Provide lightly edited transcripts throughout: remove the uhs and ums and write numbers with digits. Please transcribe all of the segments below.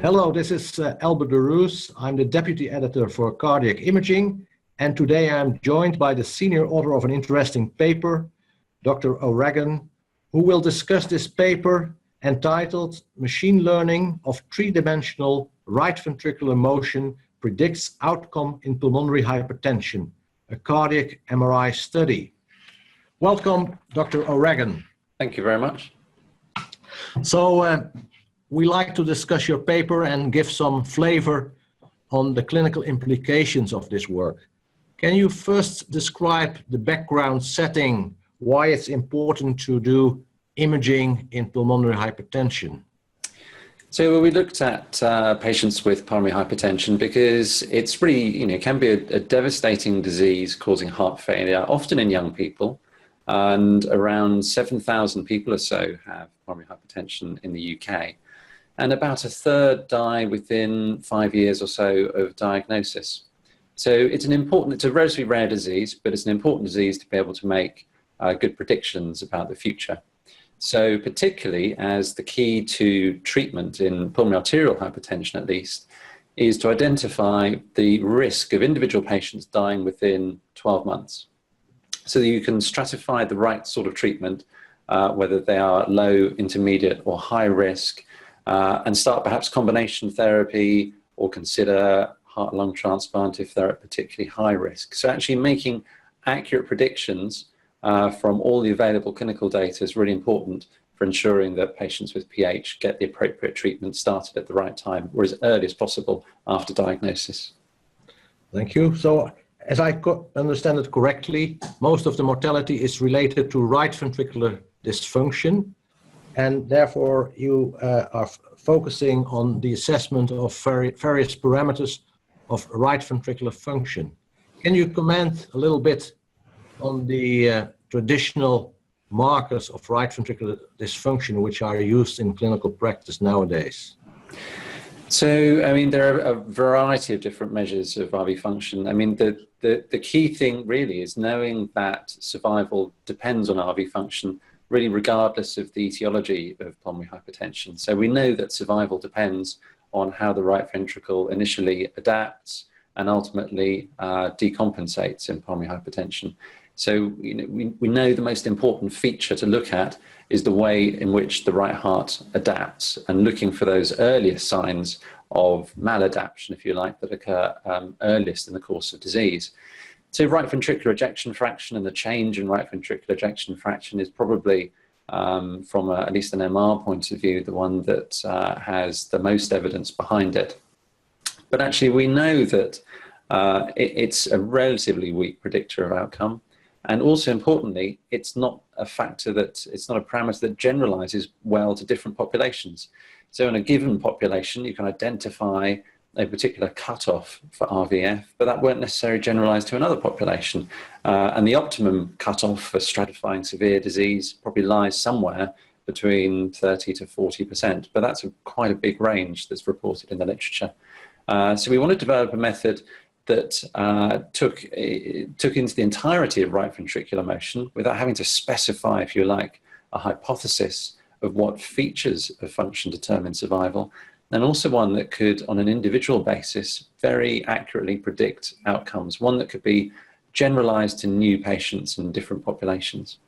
Hello, this is Albert de Roos. I'm the Deputy Editor for Cardiac Imaging, and today I'm joined by the senior author of an interesting paper, Dr. O'Regan, who will discuss this paper entitled Machine Learning of Three-Dimensional Right Ventricular Motion Predicts Outcome in Pulmonary Hypertension, a Cardiac MRI Study. Welcome, Dr. O'Regan. Thank you very much. So, we like to discuss your paper and give some flavor on the clinical implications of this work. Can you first describe the background setting, why it's important to do imaging in pulmonary hypertension? So we looked at patients with pulmonary hypertension because it's really, can be a devastating disease causing heart failure, often in young people, and around 7,000 people or so have pulmonary hypertension in the UK. And about a third die within 5 years or so of diagnosis. So it's a relatively rare disease, but it's an important disease to be able to make good predictions about the future. So particularly as the key to treatment in pulmonary arterial hypertension, at least, is to identify the risk of individual patients dying within 12 months. So that you can stratify the right sort of treatment, whether they are low, intermediate, or high risk, and start perhaps combination therapy or consider heart-lung transplant if they're at particularly high risk. So actually making accurate predictions from all the available clinical data is really important for ensuring that patients with PH get the appropriate treatment started at the right time or as early as possible after diagnosis. Thank you. So, as I understand it correctly, most of the mortality is related to right ventricular dysfunction, and therefore you are focusing on the assessment of various parameters of right ventricular function. Can you comment a little bit on the traditional markers of right ventricular dysfunction which are used in clinical practice nowadays? So, there are a variety of different measures of RV function. The key thing really is knowing that survival depends on RV function, really regardless of the etiology of pulmonary hypertension. So we know that survival depends on how the right ventricle initially adapts and ultimately decompensates in pulmonary hypertension. So we know the most important feature to look at is the way in which the right heart adapts, and looking for those earliest signs of maladaptation, if you like, that occur earliest in the course of disease. So right ventricular ejection fraction and the change in right ventricular ejection fraction is probably, from at least an MR point of view, the one that has the most evidence behind it. But actually we know that it's a relatively weak predictor of outcome. And also importantly, it's not a parameter that generalizes well to different populations. So in a given population, you can identify a particular cutoff for RVF, but that won't necessarily generalize to another population. And the optimum cutoff for stratifying severe disease probably lies somewhere between 30 to 40%, but that's quite a big range that's reported in the literature. So we want to develop a method that took into the entirety of right ventricular motion without having to specify, if you like, a hypothesis of what features of function determine survival, and also one that could, on an individual basis, very accurately predict outcomes, one that could be generalized to new patients in different populations.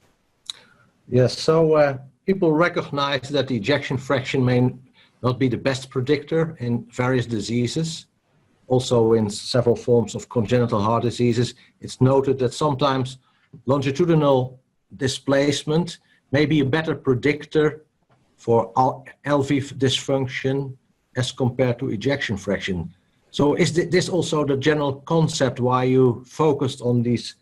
Yes, so people recognize that the ejection fraction may not be the best predictor in various diseases. Also in several forms of congenital heart diseases, it's noted that sometimes longitudinal displacement may be a better predictor for LV dysfunction as compared to ejection fraction. So is this also the general concept why you focused on these,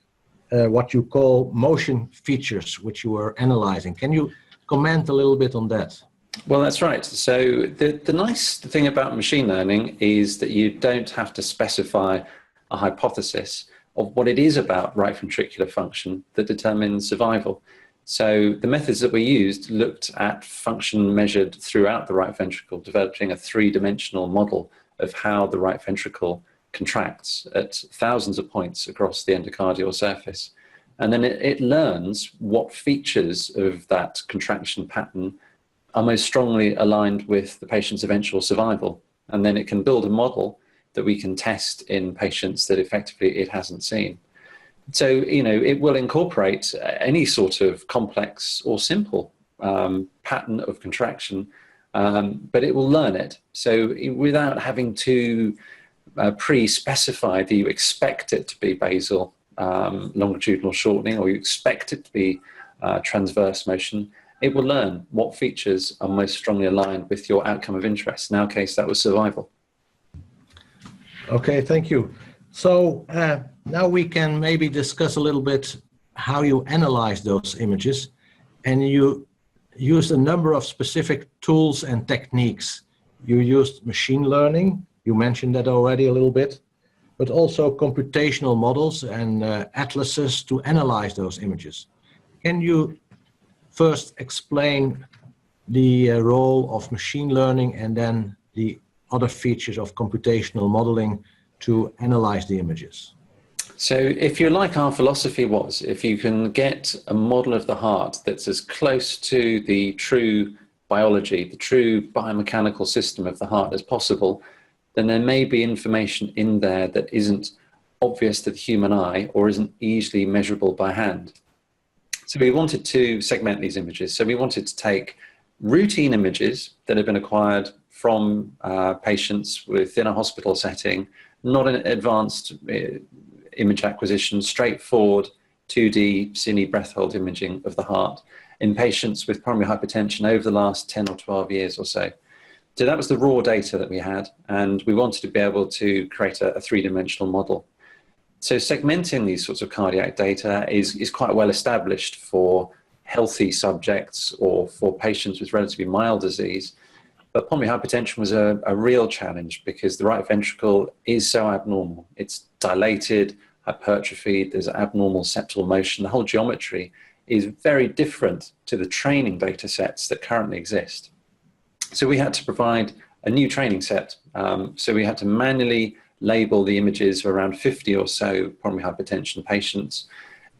what you call motion features, which you were analyzing? Can you comment a little bit on that? Well, that's right. So the nice thing about machine learning is that you don't have to specify a hypothesis of what it is about right ventricular function that determines survival. So the methods that we used looked at function measured throughout the right ventricle, developing a three-dimensional model of how the right ventricle contracts at thousands of points across the endocardial surface. And then it learns what features of that contraction pattern are most strongly aligned with the patient's eventual survival. and then it can build a model that we can test in patients that effectively it hasn't seen. So, it will incorporate any sort of complex or simple pattern of contraction, but it will learn it. So without having to pre-specify that you expect it to be basal longitudinal shortening, or you expect it to be transverse motion, it will learn what features are most strongly aligned with your outcome of interest. In our case, that was survival. Okay, thank you. So now we can maybe discuss a little bit how you analyze those images, and you used a number of specific tools and techniques. You used machine learning, you mentioned that already a little bit, but also computational models and atlases to analyze those images. Can you first explain the role of machine learning and then the other features of computational modeling to analyze the images? So if you like, our philosophy was, if you can get a model of the heart that's as close to the true biology, the true biomechanical system of the heart as possible, then there may be information in there that isn't obvious to the human eye or isn't easily measurable by hand. So we wanted to segment these images. So we wanted to take routine images that have been acquired from patients within a hospital setting, not an advanced image acquisition, straightforward 2D cine breath hold imaging of the heart in patients with primary hypertension over the last 10 or 12 years or so. So that was the raw data that we had, and we wanted to be able to create a three-dimensional model. So segmenting these sorts of cardiac data is quite well established for healthy subjects or for patients with relatively mild disease. But pulmonary hypertension was a real challenge because the right ventricle is so abnormal. It's dilated, hypertrophied, there's abnormal septal motion. The whole geometry is very different to the training data sets that currently exist. So we had to provide a new training set. So we had to manually label the images of around 50 or so pulmonary hypertension patients,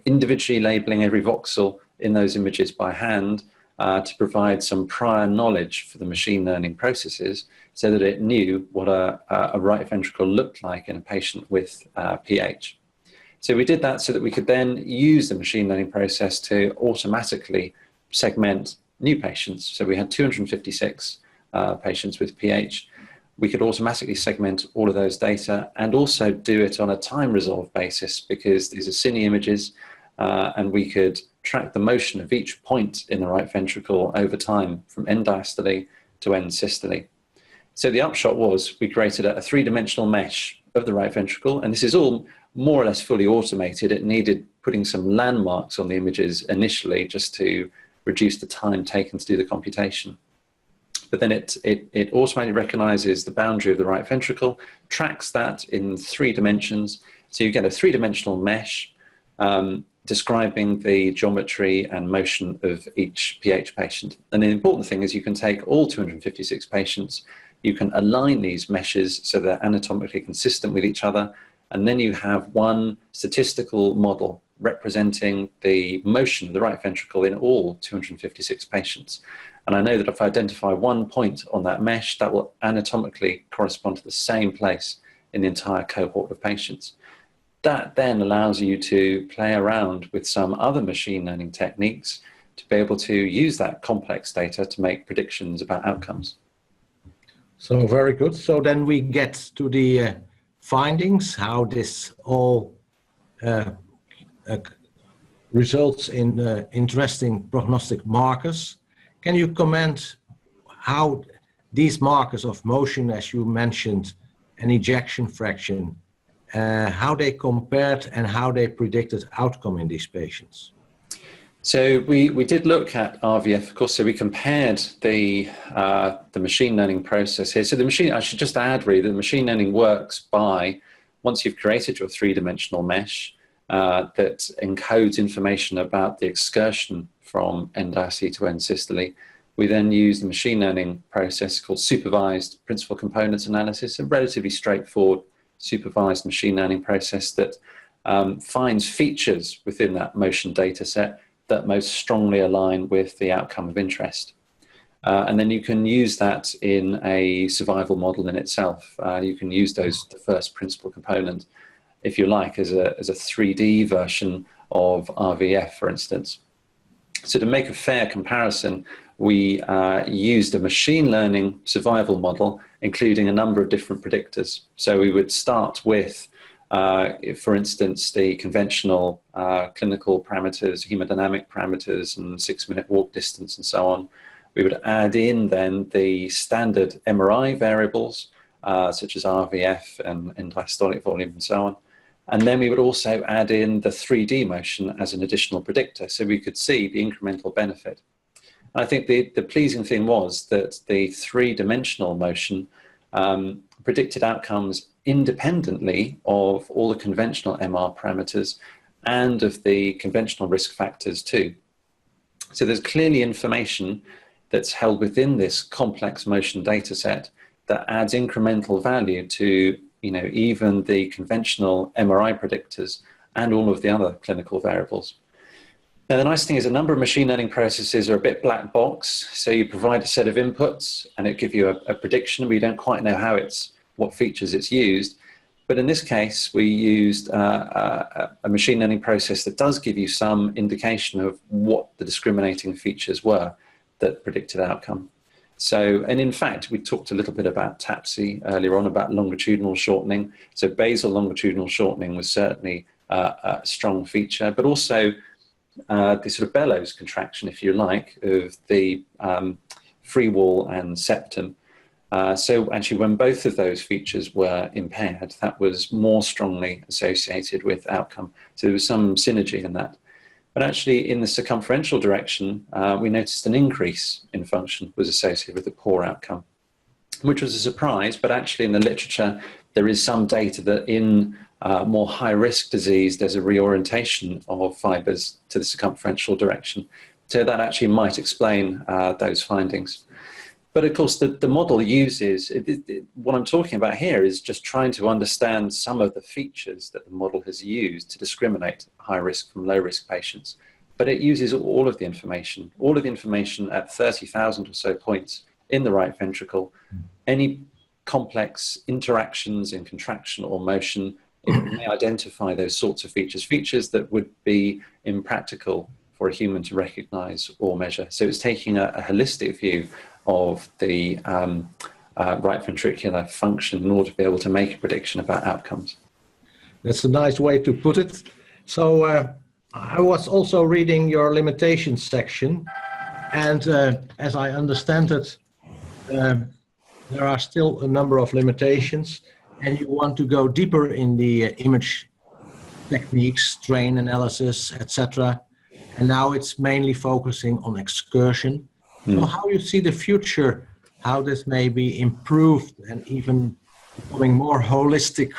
individually labeling every voxel in those images by hand, to provide some prior knowledge for the machine learning processes so that it knew what a right ventricle looked like in a patient with PH. So we did that so that we could then use the machine learning process to automatically segment new patients. So we had 256 patients with PH. We could automatically segment all of those data and also do it on a time resolve basis because these are cine images, and we could track the motion of each point in the right ventricle over time from end diastole to end systole. So the upshot was we created a three-dimensional mesh of the right ventricle, and this is all more or less fully automated. It needed putting some landmarks on the images initially just to reduce the time taken to do the computation. But then it automatically recognizes the boundary of the right ventricle, tracks that in 3 dimensions. So you get a three-dimensional mesh describing the geometry and motion of each PH patient. And the important thing is you can take all 256 patients, you can align these meshes so they're anatomically consistent with each other, and then you have one statistical model representing the motion of the right ventricle in all 256 patients. And I know that if I identify one point on that mesh, that will anatomically correspond to the same place in the entire cohort of patients. That then allows you to play around with some other machine learning techniques to be able to use that complex data to make predictions about outcomes. So very good. So then we get to the findings, how this all results in interesting prognostic markers. Can you comment how these markers of motion, as you mentioned, and ejection fraction, how they compared and how they predicted outcome in these patients? So we did look at RVF, of course, so we compared the machine learning process here. So the machine, I should just add really, the machine learning works by, once you've created your three-dimensional mesh that encodes information about the excursion from end diastole to end systole, we then use the machine learning process called supervised principal components analysis, a relatively straightforward supervised machine learning process that finds features within that motion data set that most strongly align with the outcome of interest. And then you can use that in a survival model in itself. You can use the first principal component, if you like, as a 3D version of RVF, for instance. So to make a fair comparison, we used a machine learning survival model, including a number of different predictors. So we would start with, for instance, the conventional clinical parameters, hemodynamic parameters, and 6-minute walk distance, and so on. We would add in then the standard MRI variables, such as RVF and diastolic volume and so on. And then we would also add in the 3D motion as an additional predictor, so we could see the incremental benefit. And I think the pleasing thing was that the 3-dimensional motion predicted outcomes independently of all the conventional MR parameters and of the conventional risk factors too. So there's clearly information that's held within this complex motion data set that adds incremental value to, you know, even the conventional MRI predictors and all of the other clinical variables. Now, the nice thing is a number of machine learning processes are a bit black box. So you provide a set of inputs and it gives you a prediction. We don't quite know what features it's used. But in this case, we used a machine learning process that does give you some indication of what the discriminating features were that predicted outcome. So, and in fact, we talked a little bit about TAPSE earlier on, about longitudinal shortening. So basal longitudinal shortening was certainly a strong feature, but also the sort of bellows contraction, if you like, of the free wall and septum. So actually, when both of those features were impaired, that was more strongly associated with outcome. So there was some synergy in that. But actually, in the circumferential direction, we noticed an increase in function was associated with a poor outcome, which was a surprise. But actually, in the literature, there is some data that in more high-risk disease, there's a reorientation of fibers to the circumferential direction. So that actually might explain those findings. But of course, the model uses, what I'm talking about here is just trying to understand some of the features that the model has used to discriminate high risk from low risk patients. But it uses all of the information at 30,000 or so points in the right ventricle. Any complex interactions in contraction or motion, it may identify those sorts of features that would be impractical for a human to recognize or measure. So it's taking a holistic view of the right ventricular function in order to be able to make a prediction about outcomes. That's a nice way to put it. So I was also reading your limitations section, and as I understand it, there are still a number of limitations, and you want to go deeper in the image techniques, strain analysis, etc. And now it's mainly focusing on excursion. So how you see the future, how this may be improved and even becoming more holistic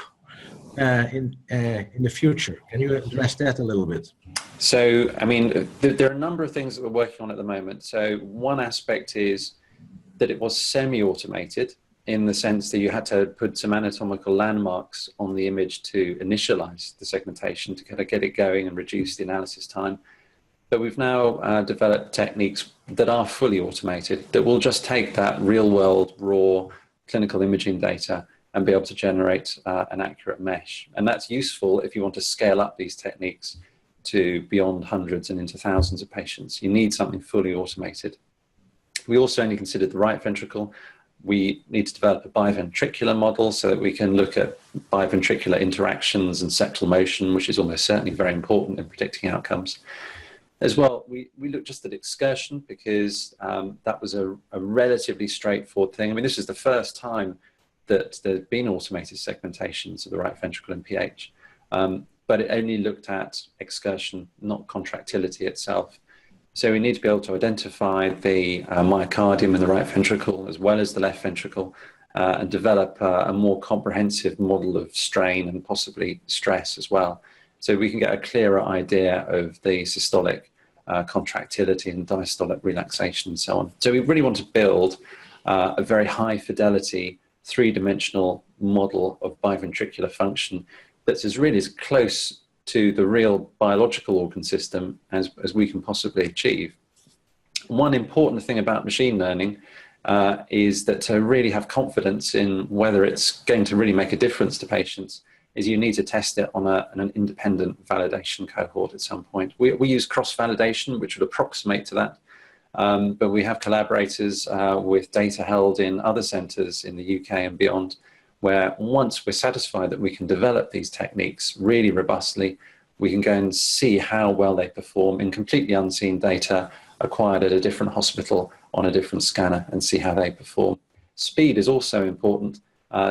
in the future? Can you address that a little bit? So, I mean, there are a number of things that we're working on at the moment. So one aspect is that it was semi-automated in the sense that you had to put some anatomical landmarks on the image to initialize the segmentation to kind of get it going and reduce the analysis time. But we've now developed techniques that are fully automated, that will just take that real-world, raw clinical imaging data and be able to generate an accurate mesh. And that's useful if you want to scale up these techniques to beyond hundreds and into thousands of patients. You need something fully automated. We also only considered the right ventricle. We need to develop a biventricular model so that we can look at biventricular interactions and septal motion, which is almost certainly very important in predicting outcomes. As well, we looked just at excursion because that was a relatively straightforward thing. I mean, this is the first time that there's been automated segmentations of the right ventricle in PH, but it only looked at excursion, not contractility itself. So we need to be able to identify the myocardium in the right ventricle as well as the left ventricle and develop a more comprehensive model of strain and possibly stress as well. So we can get a clearer idea of the systolic contractility and diastolic relaxation and so on. So we really want to build a very high fidelity, three-dimensional model of biventricular function that's as close to the real biological organ system as we can possibly achieve. One important thing about machine learning is that to really have confidence in whether it's going to really make a difference to patients is you need to test it on an independent validation cohort at some point. We use cross-validation, which would approximate to that, but we have collaborators with data held in other centres in the UK and beyond, where once we're satisfied that we can develop these techniques really robustly, we can go and see how well they perform in completely unseen data acquired at a different hospital on a different scanner and see how they perform. Speed is also important.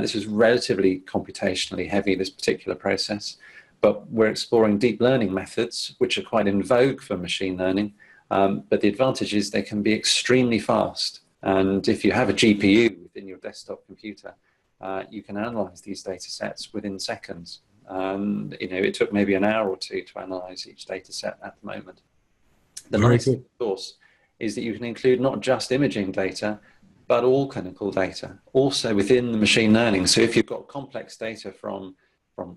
This is relatively computationally heavy, this particular process, but we're exploring deep learning methods, which are quite in vogue for machine learning. But the advantage is they can be extremely fast. And if you have a GPU within your desktop computer, you can analyze these data sets within seconds. And it took maybe an hour or two to analyze each data set at the moment. The nice thing, of course, is that you can include not just imaging data, but all clinical data, also within the machine learning. So if you've got complex data from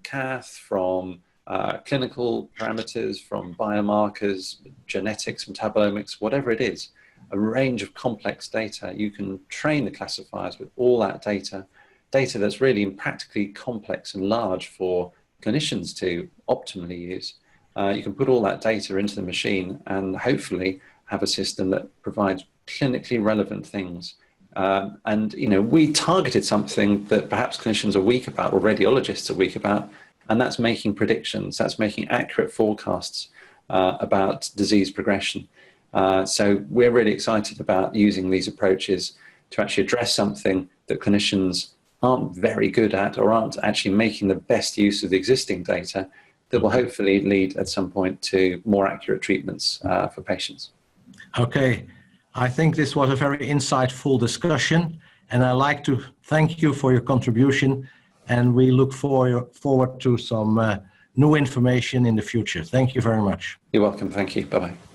cath, from clinical parameters, from biomarkers, genetics, metabolomics, whatever it is, a range of complex data, you can train the classifiers with all that data that's really practically complex and large for clinicians to optimally use. You can put all that data into the machine and hopefully have a system that provides clinically relevant things. And we targeted something that perhaps clinicians are weak about or radiologists are weak about, and that's making predictions, that's making accurate forecasts about disease progression. So we're really excited about using these approaches to actually address something that clinicians aren't very good at or aren't actually making the best use of the existing data that will hopefully lead at some point to more accurate treatments for patients. Okay, I think this was a very insightful discussion, and I'd like to thank you for your contribution, and we look forward to some new information in the future. Thank you very much. You're welcome. Thank you. Bye-bye.